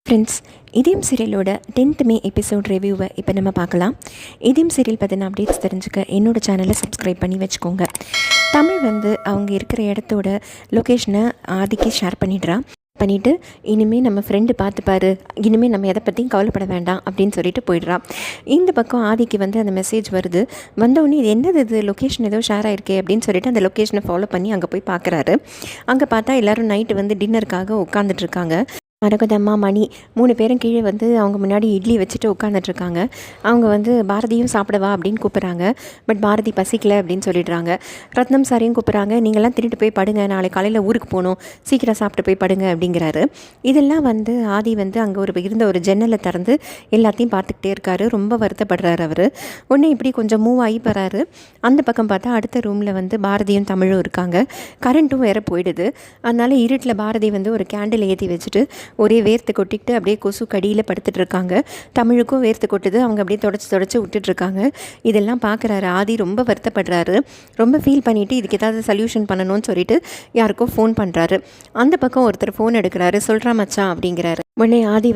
Friends, இதயம் சீரியலோட 10th மே episode ரிவ்யூவை இப்போ நம்ம பார்க்கலாம். இதயம் சீரியல் பற்றின அப்டேட்ஸ் தெரிஞ்சுக்க என்னோடய சேனலை சப்ஸ்கிரைப் பண்ணி வச்சுக்கோங்க. தமிழ் அவங்க இருக்கிற இடத்தோட லொக்கேஷனை ஆதிக்கு ஷேர் பண்ணிவிட்டு இனிமேல் நம்ம ஃப்ரெண்டு பார்த்துப்பாரு, இனிமேல் நம்ம எதை பற்றியும் கவலைப்பட வேண்டாம் அப்படின்னு சொல்லிட்டு போயிடுறான். இந்த பக்கம் ஆதிக்கு அந்த மெசேஜ் வருது. வந்தோடனே இது என்னது, இது லொக்கேஷன் ஏதோ ஷேர் ஆகிருக்கே அப்படின்னு சொல்லிட்டு அந்த லொக்கேஷனை ஃபாலோ பண்ணி அங்கே போய் பார்க்குறாரு. அங்கே பார்த்தா எல்லோரும் நைட்டு டின்னருக்காக உட்காந்துட்ருக்காங்க. மரகதம்மா, மணி 3 பேரும் கீழே அவங்க முன்னாடி இட்லி வச்சுட்டு உட்காந்துட்ருக்காங்க. அவங்க பாரதியும் சாப்பிடவா அப்படின்னு கூப்பிட்றாங்க. பட் பாரதி பசிக்கலை அப்படின்னு சொல்லிடுறாங்க. ரத்னம் சாரையும் கூப்பிட்றாங்க. நீங்கள்லாம் திருட்டு போய் படுங்க, நாளை காலையில் ஊருக்கு போகணும், சீக்கிரம் சாப்பிட்டு போய் படுங்க அப்படிங்கிறாரு. இதெல்லாம் ஆதி அங்கே இருந்த ஒரு ஜன்னலை திறந்து எல்லாத்தையும் பார்த்துக்கிட்டே இருக்காரு. ரொம்ப வருத்தப்படுறாரு அவர். உடனே இப்படி கொஞ்சம் மூவ் ஆகி போகிறாரு. அந்த பக்கம் பார்த்தா அடுத்த ரூமில் பாரதியும் தமிழும் இருக்காங்க. கரண்ட்டும் வேறு போயிடுது. அதனால் இருட்டில் பாரதி ஒரு கேண்டில் ஏற்றி வச்சுட்டு ஒரே வேர்த்து கொட்டிக்கிட்டு அப்படியே கொசு கடியில் படுத்துட்டு இருக்காங்க. தமிழுக்கும் வேர்த்து கொட்டுது. அவங்க அப்படியே தொடச்சி விட்டுட்ருக்காங்க. இதெல்லாம் பார்க்குறாரு ஆதி. ரொம்ப வருத்தப்படுறாரு. ரொம்ப ஃபீல் பண்ணிவிட்டு இதுக்கு ஏதாவது சொல்யூஷன் பண்ணணும்னு சொல்லிட்டு யாருக்கோ ஃபோன் பண்ணுறாரு. அந்த பக்கம் ஒருத்தர் ஃபோன் எடுக்கிறாரு. சொல்கிறா மச்சான் அப்படிங்கிறாரு. உடனே ஆதி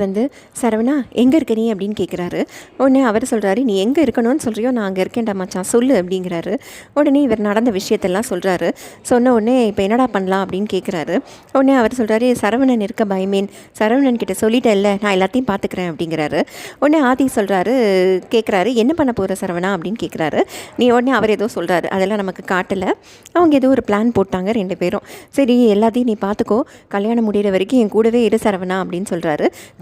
சரவணா எங்கே இருக்க நீ அப்படின்னு கேட்குறாரு. உடனே அவர் சொல்கிறாரு, நீ எங்கே இருக்கணும்னு சொல்கிறியோ நான் அங்கே இருக்கேன்டா மச்சான் சொல்லு அப்படிங்கிறாரு. உடனே இவர் நடந்த விஷயத்தெல்லாம் சொல்கிறாரு. சொன்ன உடனே இப்போ என்னடா பண்ணலாம் அப்படின்னு கேட்குறாரு. உடனே அவர் சொல்கிறாரு, சரவணன் இருக்க பயமேன், சரவணன் கிட்ட சொல்லிட்டேன்ல, நான் எல்லாத்தையும் பார்த்துக்கிறேன் அப்படிங்கிறாரு. உடனே ஆதி கேட்குறாரு, என்ன பண்ண போகிற சரவணா அப்படின்னு கேட்குறாரு. உடனே அவர் ஏதோ சொல்கிறாரு. அதெல்லாம் நமக்கு காட்டலை. அவங்க ஏதோ ஒரு பிளான் போட்டாங்க 2 பேரும். சரி எல்லாத்தையும் நீ பார்த்துக்கோ, கல்யாணம் முடிகிற வரைக்கும் என் கூடவே இரு சரவணா அப்படின்னு சொல்கிறாரு.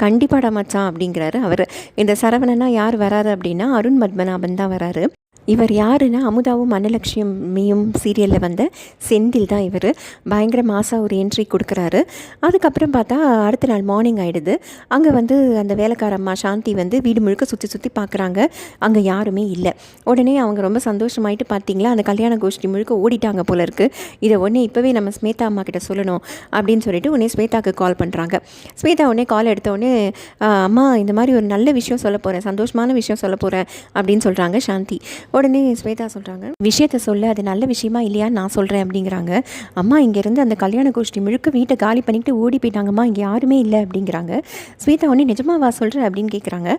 கண்டிப்பாடா மச்சான் அப்படிங்கிறாரு அவர். இந்த சரவணனா யார் வராரு அப்படின்னா அருண் பத்மநாபன் தான் வராரு. இவர் யாருன்னா அமுதாவும் மன்னலட்சுமியும் சீரியலில் செந்தில் தான் இவர். பயங்கர மாசாக ஒரு என்ட்ரி கொடுக்குறாரு. அதுக்கப்புறம் பார்த்தா அடுத்த நாள் மார்னிங் ஆகிடுது. அங்கே அந்த வேலைக்கார அம்மா சாந்தி வீடு முழுக்க சுற்றி பார்க்குறாங்க. அங்கே யாருமே இல்லை. உடனே அவங்க ரொம்ப சந்தோஷமாயிட்டு, பார்த்தீங்களா அந்த கல்யாண கோஷ்டி முழுக்க ஓடிட்டாங்க போல இருக்குது, இதை உடனே இப்போவே நம்ம ஸ்வேதா அம்மா கிட்ட சொல்லணும் அப்படின்னு சொல்லிட்டு உடனே ஸ்வேதாவுக்கு கால் பண்ணுறாங்க. ஸ்வேதா உடனே கால் எடுத்தோடனே, அம்மா இந்த மாதிரி ஒரு நல்ல விஷயம் சொல்ல போகிறேன், சந்தோஷமான விஷயம் சொல்ல போகிறேன் அப்படின்னு சொல்கிறாங்க சாந்தி. உடனே ஸ்வேதா சொல்கிறாங்க, விஷயத்தை சொல்ல, அது நல்ல விஷயமா இல்லையான்னு நான் சொல்கிறேன் அப்படிங்கிறாங்க. அம்மா இங்கேருந்து அந்த கல்யாண கோஷ்டி முழுக்க வீட்டை காலி பண்ணிக்கிட்டு ஓடி போயிட்டாங்கம்மா, இங்கே யாருமே இல்லை அப்படிங்கிறாங்க. ஸ்வேதா உடனே நிஜமாவா சொல்கிறேன் அப்படின்னு கேட்குறாங்க.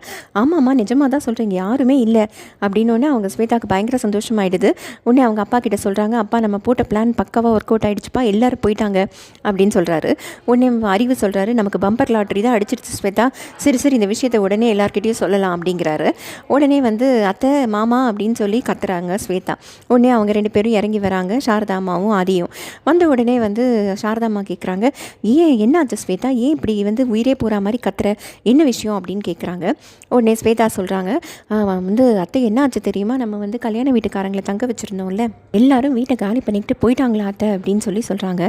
ஆமாம்மா நிஜமாக தான் சொல்கிறேன், இங்கே யாருமே இல்லை அப்படின்னோடனே அவங்க ஸ்வேதாவுக்கு பயங்கர சந்தோஷமாயிடுது. உடனே அவங்க அப்பா கிட்ட சொல்கிறாங்க, அப்பா நம்ம போட்ட பிளான் பக்காவாக ஒர்க் அவுட் ஆகிடுச்சுப்பா, எல்லோரும் போயிட்டாங்க அப்படின்னு சொல்கிறாரு. உடனே அறிவு சொல்கிறாரு, நமக்கு பம்பர் லாட்ரி தான் அடிச்சிருச்சு ஸ்வேதா, சரி இந்த விஷயத்தை உடனே எல்லார்கிட்டையும் சொல்லலாம் அப்படிங்கிறாரு. உடனே அத்தை மாமா அப்படின்னு சொல்லி கத்துறாங்க ஸ்வேதா. உடனே அவங்க 2 பேரும் இறங்கி வராங்க, சாரதாமாவும் ஆதியும். வந்த உடனே சாரதாம்மா கேட்குறாங்க, ஏன் என்னாச்சு ஸ்வேதா, ஏன் இப்படி உயிரே போகிற மாதிரி கத்துற, என்ன விஷயம் அப்படின்னு கேட்குறாங்க. உடனே ஸ்வேதா சொல்கிறாங்க, அத்தை என்ன ஆச்சு தெரியுமா, நம்ம கல்யாண வீட்டுக்காரங்களை தங்க வச்சுருந்தோம்ல, எல்லாரும் வீட்டை காலி பண்ணிக்கிட்டு போயிட்டாங்களா அத்தை அப்படின்னு சொல்கிறாங்க.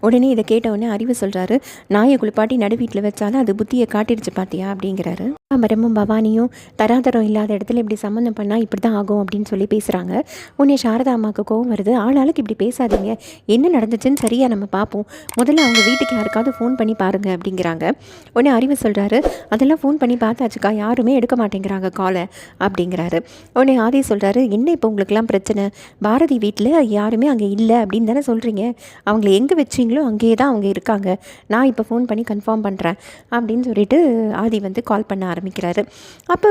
உடனே இதை கேட்ட உடனே அறிவு சொல்கிறாரு, நாயை குளிப்பாட்டி நடு வீட்டில் வச்சாலும் அது புத்தியை காட்டிடுச்சு பார்த்தியா அப்படிங்கிறாரு. மரமும் பவானியும் தராதரம் இல்லாத இடத்துல இப்படி சம்மந்தம் பண்ணால் இப்படி தான் ஆகும் அப்படின்னு சொல்லி பேசுகிறாங்க. உடனே சாரதா அம்மாவுக்கு கோவம் வருது. ஆளாளுக்கு இப்படி பேசாதீங்க, என்ன நடந்துச்சுன்னு சரியாக நம்ம பார்ப்போம், முதல்ல அவங்க வீட்டுக்கு யாருக்காவது ஃபோன் பண்ணி பாருங்கள் அப்படிங்கிறாங்க. உடனே அறிவு சொல்கிறாரு, அதெல்லாம் ஃபோன் பண்ணி பார்த்தாச்சுக்கா, யாருமே எடுக்க மாட்டேங்கிறாங்க காலை அப்படிங்கிறாரு. உடனே ஆதி சொல்கிறாரு, என்ன இப்போ உங்களுக்குலாம் பிரச்சனை, பாரதி வீட்டில் யாருமே அங்கே இல்லை அப்படின்னு தானே சொல்கிறீங்க, அவங்கள எங்கே வச்சிங்களோ அங்கேயே தான் அவங்க இருக்காங்க, நான் இப்போ ஃபோன் பண்ணி கன்ஃபார்ம் பண்ணுறேன் அப்படின்னு சொல்லிட்டு ஆதி கால் பண்ண ஆரம்பிக்கிறாரு. அப்போ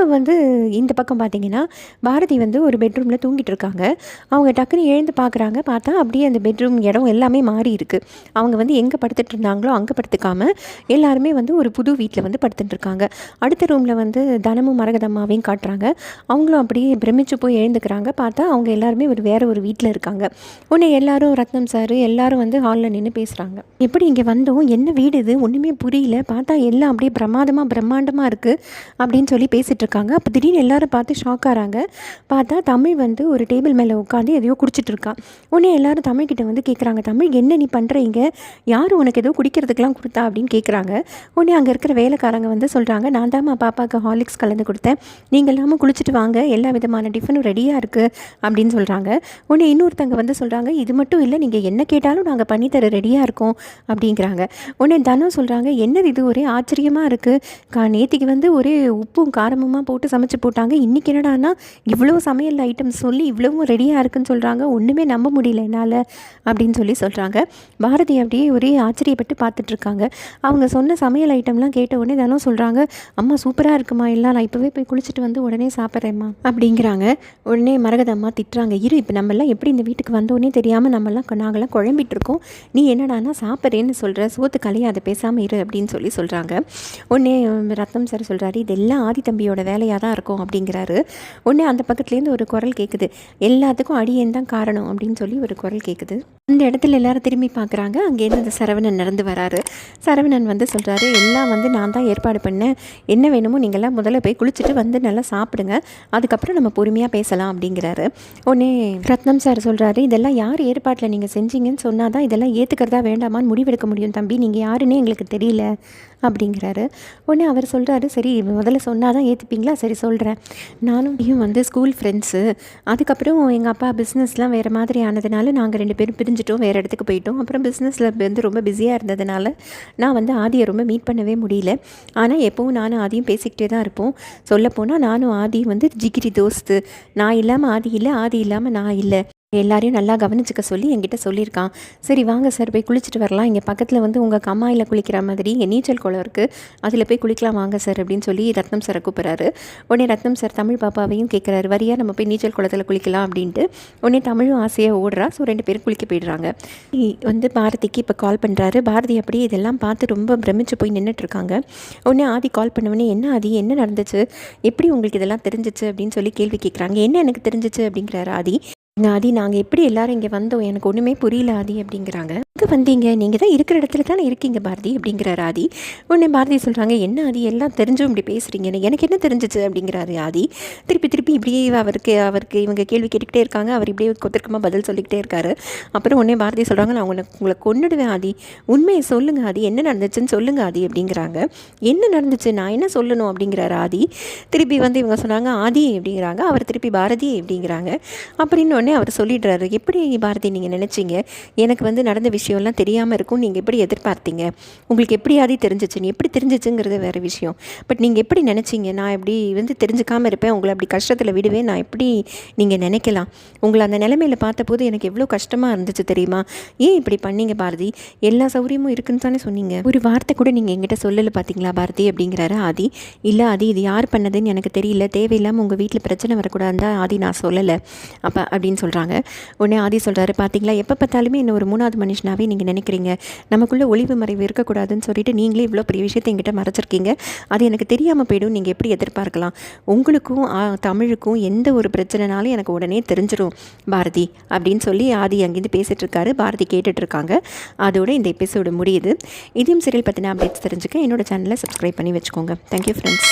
இந்த பக்கம் பார்த்தீங்கன்னா பாரதி ஒரு பெட்ரூமில் தூங்கிட்டு இருக்காங்க. அவங்க டக்குன்னு எழுந்து பார்க்குறாங்க. பார்த்தா அப்படியே அந்த பெட்ரூம் இடம் எல்லாமே மாறி இருக்குது. அவங்க எங்கே படுத்துட்டு இருந்தாங்களோ அங்கே படுத்துக்காமல் எல்லாருமே ஒரு புது வீட்டில் படுத்துட்டு இருக்காங்க. அடுத்த ரூமில் தனமும் மரகதம்மாவையும் காட்டுறாங்க. அவங்களும் அப்படியே பிரமிச்சு போய் எழுந்துக்கிறாங்க. பார்த்தா அவங்க எல்லாருமே வேறு ஒரு வீட்டில் இருக்காங்க. உடனே எல்லாரும் ரத்னம் சார் எல்லாரும் ஹாலில் நின்று பேசுகிறாங்க. எப்படி இங்கே வந்தோம், என்ன வீடு இது, ஒன்றுமே புரியல, பார்த்தா எல்லாம் அப்படியே பிரம்மாண்டமாக இருக்குது அப்படின்னு சொல்லி பேசிகிட்டு இருக்காங்க. அப்போ திடீர்னு எல்லாரும் பார்த்து ஷாக் ஆகிறாங்க. பார்த்தா தமிழ் ஒரு டேபிள் மேலே உட்காந்து எதையோ குடிச்சிட்டு இருக்கா. உடனே எல்லாரும் தமிழ்கிட்ட கேட்குறாங்க, தமிழ் என்ன நீ பண்ணுறீங்க, யார் உனக்கு ஏதோ குடிக்கிறதுக்கெலாம் கொடுத்தா அப்படின்னு கேட்குறாங்க. உடனே அங்கே இருக்கிற வேலைக்காரங்க சொல்கிறாங்க, நான் தாம்மா பாப்பாவுக்கு ஹார்லிக்ஸ் கலந்து கொடுத்தேன், நீங்கள் எல்லாமே குளிச்சுட்டு வாங்க, எல்லா விதமான டிஃபனும் ரெடியாக இருக்குது அப்படின்னு சொல்கிறாங்க. உடனே இன்னொருத்தங்க சொல்கிறாங்க, இது மட்டும் இல்லை, நீங்கள் என்ன கேட்டாலும் நாங்கள் பண்ணித்தர ரெடியாக இருக்கோம் அப்படிங்கிறாங்க. உடனே தனம் சொல்கிறாங்க, என்னது இது ஒரே ஆச்சரியமாக இருக்குது, நேற்றுக்கு ஒரே உப்பும் காரமுமா போட்டு சமைச்சு போட்டாங்க. இன்றைக்கி என்னடான்னா இவ்வளோ சமையல் ஐட்டம்ஸ் சொல்லி இவ்வளவும் ரெடியாக இருக்குன்னு சொல்கிறாங்க, ஒன்றுமே நம்ப முடியல என்னால் அப்படின்னு சொல்கிறாங்க. பாரதி அப்படியே ஒரே ஆச்சரியப்பட்டு பார்த்துட்ருக்காங்க. அவங்க சொன்ன சமையல் ஐட்டம்லாம் கேட்ட உடனே தானும் சொல்கிறாங்க, அம்மா சூப்பராக இருக்குமா, இல்லை நான் இப்போவே போய் குளிச்சுட்டு வந்து உடனே சாப்பிட்றேம்மா அப்படிங்கிறாங்க. உடனே மரகதம்மா திட்டுறாங்க, இரு இப்போ நம்மளாம் எப்படி இந்த வீட்டுக்கு வந்தோடனே தெரியாமல் நாங்கள்லாம் குழம்பிட்டு இருக்கோம், நீ என்னடானா சாப்பிட்றேன்னு சொல்கிற, சோத்து கலையாத பேசாமல் இரு அப்படின்னு சொல்கிறாங்க. உடனே ரத்னம் சார் சொல்கிறாரு, இதெல்லாம் ஆதி தம்பியோட வேலையாக தான் இருக்கும் அப்படிங்கிறாரு. உடனே அந்த பக்கத்துலேருந்து ஒரு குரல் கேட்குது, எல்லாத்துக்கும் அடியேன் தான் காரணம் அப்படின்னு சொல்லி ஒரு குரல் கேட்குது. அந்த இடத்துல எல்லாரும் திரும்பி பார்க்குறாங்க. அங்கேருந்து அந்த சரவணன் நடந்து வராரு. சரவணன் சொல்கிறாரு, எல்லாம் நான் தான் ஏற்பாடு பண்ணேன், என்ன வேணுமோ நீங்கள்லாம் முதல்ல போய் குளிச்சுட்டு வந்து நல்லா சாப்பிடுங்க, அதுக்கப்புறம் நம்ம பொறுமையாக பேசலாம் அப்படிங்கிறாரு. உடனே ரத்னம் சார் சொல்கிறாரு, இதெல்லாம் யார் ஏற்பாட்டில் நீங்கள் செஞ்சீங்கன்னு சொன்னால் தான் இதெல்லாம் ஏற்றுக்கிறதா வேண்டாமான்னு முடிவெடுக்க முடியும் தம்பி, நீங்கள் யாருன்னே எங்களுக்கு தெரியல அப்படிங்கிறாரு. உடனே அவர் சொல்கிறாரு, சரி முதல்ல சொன்னால் தான் ஏற்றுப்பீங்களா, சரி சொல்கிறேன், நானும் ஸ்கூல் ஃப்ரெண்ட்ஸு, அதுக்கப்புறம் எங்கள் அப்பா பிஸ்னஸ்லாம் வேறு மாதிரி ஆனதுனால நாங்கள் 2 பேரும் பிரிஞ்சிட்டோம், வேறு இடத்துக்கு போயிட்டோம். அப்புறம் பிஸ்னஸில் ரொம்ப பிஸியாக இருந்ததுனால நான் ஆதியை ரொம்ப மீட் பண்ணவே முடியல. ஆனால் எப்போவும் நானும் ஆதியும் பேசிக்கிட்டே தான் இருப்போம். சொல்லப்போனால் நானும் ஆதியும் ஜிகிரி தோஸ்து, நான் இல்லாமல் ஆதி இல்லை, ஆதி இல்லாமல் நான் இல்லை, எல்லாரையும் நல்லா கவனிச்சுக்க சொல்லி என்கிட்ட சொல்லியிருக்கான். சரி வாங்க சார் போய் குளிச்சுட்டு வரலாம், இங்கே பக்கத்தில் உங்கள் கம்மாயில் குளிக்கிற மாதிரி இங்கே நீச்சல் குளம் இருக்குது, அதில் போய் குளிக்கலாம் வாங்க சார் அப்படின்னு சொல்லி ரத்னம் சாரை கூப்பிட்றாரு. உடனே ரத்னம் சார் தமிழ் பாப்பாவையும் கேட்குறாரு, வரியா நம்ம போய் நீச்சல் குளத்தில் குளிக்கலாம் அப்படின்ட்டு. உடனே தமிழும் ஆசையாக ஓடுறா. ஸோ 2 பேரும் குளிக்க போயிடுறாங்க. பாரதிக்கு இப்போ கால் பண்ணுறாரு. பாரதி அப்படியே இதெல்லாம் பார்த்து ரொம்ப பிரமிச்சு போய் நின்றுட்டுருக்காங்க. உடனே ஆதி கால் பண்ணவுடனே, என்ன ஆதி என்ன நடந்துச்சு, எப்படி உங்களுக்கு இதெல்லாம் தெரிஞ்சிச்சு அப்படின்னு சொல்லி கேள்வி கேட்குறாங்க. என்ன எனக்கு தெரிஞ்சிச்சு அப்படிங்கிறாரு ஆதி. ஆதி நாங்கள் எப்படி எல்லோரும் இங்கே வந்தோம், எனக்கு ஒன்றுமே புரியல ஆதி அப்படிங்கிறாங்க. எங்கே வந்தீங்க, நீங்கள் தான் இருக்கிற இடத்துல தானே இருக்கீங்க பாரதி அப்படிங்கிறாரு ஆதி. உடனே பாரதி சொல்கிறாங்க, என்ன ஆதி எல்லாம் தெரிஞ்சும் இப்படி பேசுகிறீங்க, எனக்கு என்ன தெரிஞ்சிச்சு அப்படிங்கிறாரு ஆதி. திருப்பி இப்படியே அவருக்கு இவங்க கேள்வி கேட்டுக்கிட்டே இருக்காங்க. அவர் இப்படியே கொத்திரக்கமாக பதில் சொல்லிக்கிட்டே இருக்காரு. அப்புறம் உடனே பாரதி சொல்கிறாங்க, நான் உங்களை கொன்னுடுவேன் ஆதி, உண்மையை சொல்லுங்கள் ஆதி, என்ன நடந்துச்சுன்னு சொல்லுங்கள் ஆதி அப்படிங்கிறாங்க. என்ன நடந்துச்சு, நான் என்ன சொல்லணும் அப்படிங்கிறாரு ஆதி. திருப்பி இவங்க சொன்னாங்க ஆதி அப்படிங்கிறாங்க. அவர் திருப்பி பாரதி அப்படிங்கிறாங்க. அப்படின்னு உடனே அவர் சொல்லிடுறாரு, எப்படி பாரதி நீங்கள் நினச்சிங்க, எனக்கு நடந்த விஷயம்லாம் தெரியாமல் இருக்கும், நீங்கள் எப்படி எதிர்பார்த்தீங்க, உங்களுக்கு எப்படி ஆதி தெரிஞ்சிச்சு, நீ எப்படி தெரிஞ்சிச்சுங்கிறது வேறு விஷயம், பட் நீங்கள் எப்படி நினச்சிங்க, நான் எப்படி தெரிஞ்சுக்காமல் இருப்பேன், உங்களை அப்படி கஷ்டத்தில் விடுவேன், நான் எப்படி நீங்கள் நினைக்கலாம், உங்களை அந்த நிலைமையில் பார்த்தபோது எனக்கு எவ்வளோ கஷ்டமாக இருந்துச்சு தெரியுமா, ஏன் இப்படி பண்ணீங்க பாரதி, எல்லா சௌகரியமும் இருக்குன்னு தானே சொன்னீங்க, ஒரு வார்த்தை கூட நீங்கள் எங்கிட்ட சொல்லலை பார்த்தீங்களா பாரதி அப்படிங்கிறாரு ஆதி. இல்லை ஆதி இது யார் பண்ணதுன்னு எனக்கு தெரியல, தேவையில்லாமல் உங்கள் வீட்டில் பிரச்சனை வரக்கூடாதுன்னு தான் ஆதி நான் சொல்லலை அப்போ அப்படின்னு சொல்கிறாங்க. உடனே ஆதி சொல்கிறாரு, பார்த்தீங்களா எப்போ பார்த்தாலுமே என்ன ஒரு 3வது மனுஷனாவே நீங்கள் நினைக்கிறீங்க, நமக்குள்ளே ஒளிவு மறைவு இருக்கக்கூடாதுன்னு சொல்லிட்டு நீங்களே இவ்வளோ பெரிய விஷயத்தை என்கிட்ட மறைச்சிருக்கீங்க, அது எனக்கு தெரியாமல் போய்டும், நீங்கள் எப்படி எதிர்பார்க்கலாம், உங்களுக்கும் தமிழுக்கும் எந்த ஒரு பிரச்சனைனாலும் எனக்கு உடனே தெரிஞ்சிடும் பாரதி அப்படின்னு சொல்லி ஆதி அங்கேருந்து பேசிகிட்டு இருக்காரு. பாரதி கேட்டுட்ருக்காங்க. அதோட இந்த எபிசோடு முடியுது. இதையும் சீரியல் பற்றின அப்டேட்ஸ் தெரிஞ்சுக்க என்னோட சேனலை சப்ஸ்கிரைப் பண்ணி வச்சுக்கோங்க. Thank you friends.